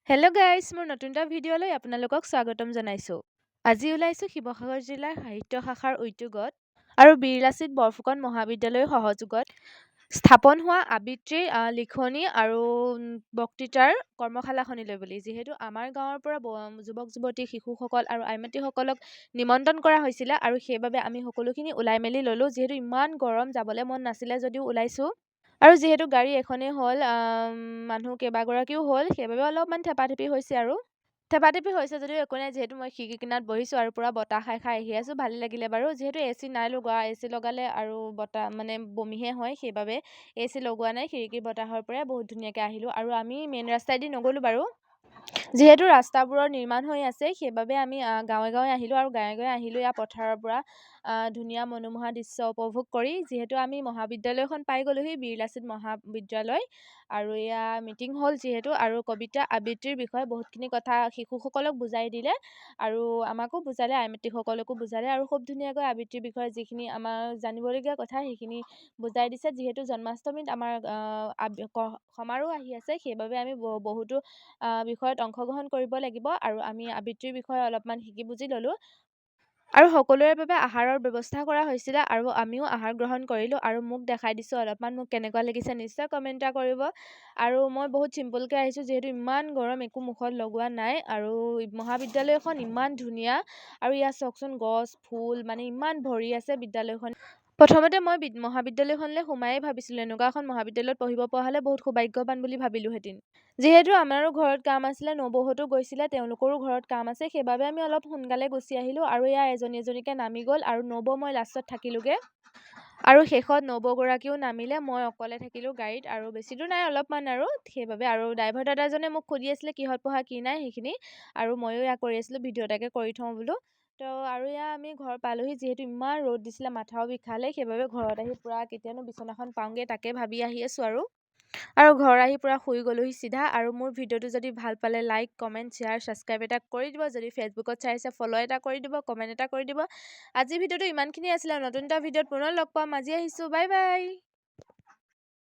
Hello' guys, মোৰ নতুন এটা ভিডিঅ'লৈ আপোনালোকক স্বাগতম জনাইছোঁ। আজি ওলাইছোঁ শিৱসাগৰ জিলাৰ সাহিত্য শাখাৰ উদ্যোগত আৰু বীৰ লাচিত বৰফুকন মহাবিদ্যালয়ৰ সহযোগত স্থাপন হোৱা আবৃত্তিৰ লিখনি আৰু বক্তৃতাৰ কৰ্মশালাখনিলৈ বুলি। যিহেতু আমাৰ গাঁৱৰ পৰা যুৱক যুৱতী, শিশুসকল আৰু আইমাতৃসকলক নিমন্ত্ৰণ কৰা হৈছিলে আৰু সেইবাবে আমি সকলোখিনি ওলাই মেলি ল'লোঁ। যিহেতু ইমান গৰম, যাবলৈ মন নাছিলে যদিও ওলাইছোঁ। আৰু যিহেতু গাড়ী এখনেই হ'ল, মানুহ কেইবাগৰাকীও হ'ল, সেইবাবে অলপমান থেপাথেপি হৈছে আৰু। থেপাথেপি হৈছে যদিও একো নাই, যিহেতু মই খিৰিকী কিনাৰত বহিছোঁ আৰু পূৰা বতাহ খাই খাই আহি আছোঁ। ভালেই লাগিলে বাৰু। যিহেতু এ চি নাই লগোৱা, এ চি লগালে আৰু বতাহ বমিহে হয়, সেইবাবে এ চি লগোৱা নাই। খিৰিকীৰ বতাহৰ পৰাই বহুত ধুনীয়াকৈ আহিলোঁ। আৰু আমি মেইন ৰাস্তাইদি নগ'লোঁ বাৰু। যিহেতু ৰাস্তাবোৰৰ নিৰ্মাণ হৈ আছে, সেইবাবে আমি গাঁৱে গাঁৱে আহিলোঁ আৰু গাঁৱে গাঁৱে আহিলোঁ ইয়াৰ পথাৰৰ পৰা ধুনীয়া মনোমোহা দৃশ্য উপভোগ কৰি। যিহেতু আমি মহাবিদ্যালয়খন পাই গ'লোহি, বীৰ লাচিত মহাবিদ্যালয়। আৰু এয়া মিটিং হ'ল যিহেতু, আৰু কবিতা আবৃত্তিৰ বিষয়ে বহুতখিনি কথা শিশুসকলক বুজাই দিলে আৰু আমাকো বুজালে, আইমাতৃসকলকো বুজালে আৰু খুব ধুনীয়াকৈ আবৃত্তিৰ বিষয়ে যিখিনি আমাৰ জানিবলগীয়া কথা সেইখিনি বুজাই দিছে। যিহেতু জন্মাষ্টমীত আমাৰ সমাৰোহ আহি আছে, সেইবাবে আমি বহুতো বিষয়ত অংশগ্ৰহণ কৰিব লাগিব আৰু আমি আবৃত্তিৰ বিষয়ে অলপমান শিকি বুজি ল'লোঁ। আৰু সকলোৰে বাবে আহাৰৰ ব্যৱস্থা কৰা হৈছিলে আৰু আমিও আহাৰ গ্ৰহণ কৰিলোঁ। আৰু মোক দেখাই দিছোঁ অলপমান, মোক কেনেকুৱা লাগিছে নিশ্চয় কমেণ্ট এটা কৰিব। আৰু মই বহুত চিম্পুলকৈ আহিছোঁ, যিহেতু ইমান গৰম, একো মুখত লগোৱা নাই। আৰু মহাবিদ্যালয়খন ইমান ধুনীয়া, আৰু ইয়াত চাওকচোন গছ ফুল ইমান ভৰি আছে বিদ্যালয়খন। প্ৰথমতে মই মহাবিদ্যালয়খনলৈ সোমায়েই ভাবিছিলোঁ এনেকুৱা এখন মহাবিদ্যালয়ত পঢ়িব পৰা হ'লে বহুত সৌভাগ্যৱান বুলি ভাবিলোঁহেঁতেন। যিহেতু আমাৰো ঘৰত কাম আছিলে, নবৌহঁতো গৈছিলে, তেওঁলোকৰো ঘৰত কাম আছে, সেইবাবে আমি অলপ সোনকালে গুচি আহিলোঁ। আৰু এয়া এজনী এজনীকৈ নামি গ'ল আৰু নবৌ মই লাষ্টত থাকিলোঁগৈ। আৰু শেষত নবৌগৰাকীও নামিলে, মই অকলে থাকিলোঁ গাড়ীত। আৰু বেছি দূৰ নাই, অলপমান আৰু, সেইবাবে। আৰু ড্ৰাইভাৰ দাদাজনে মোক সুধি আছিলে কিহত পঢ়া কি নাই সেইখিনি, আৰু ময়ো এয়া কৰি আছিলোঁ, ভিডিঅ' এটাকে কৰি থওঁ বোলো। তো আৰু এয়া আমি ঘৰ পালোঁহি। যিহেতু ইমান ৰ'দ দিছিলে, মাথাও বিষালে, সেইবাবে ঘৰত আহি পূৰা কেতিয়ানো বিচনাখন পাওঁগৈ তাকে ভাবি আহি আছোঁ আৰু ঘৰ আহি পূৰা শুই গ'লোহি চিধা। আৰু মোৰ ভিডিঅ'টো যদি ভাল পালে লাইক, কমেণ্ট, শ্বেয়াৰ, ছাবস্ক্ৰাইব এটা কৰি দিব। যদি ফেচবুকত চাই আছে ফ'ল' এটা কৰি দিব, কমেণ্ট এটা কৰি দিব। আজিৰ ভিডিঅ'টো ইমানখিনি আছিলে। নতুন এটা ভিডিঅ'ত পুনৰ লগ পাম। আজি আহিছোঁ, বাই বাই।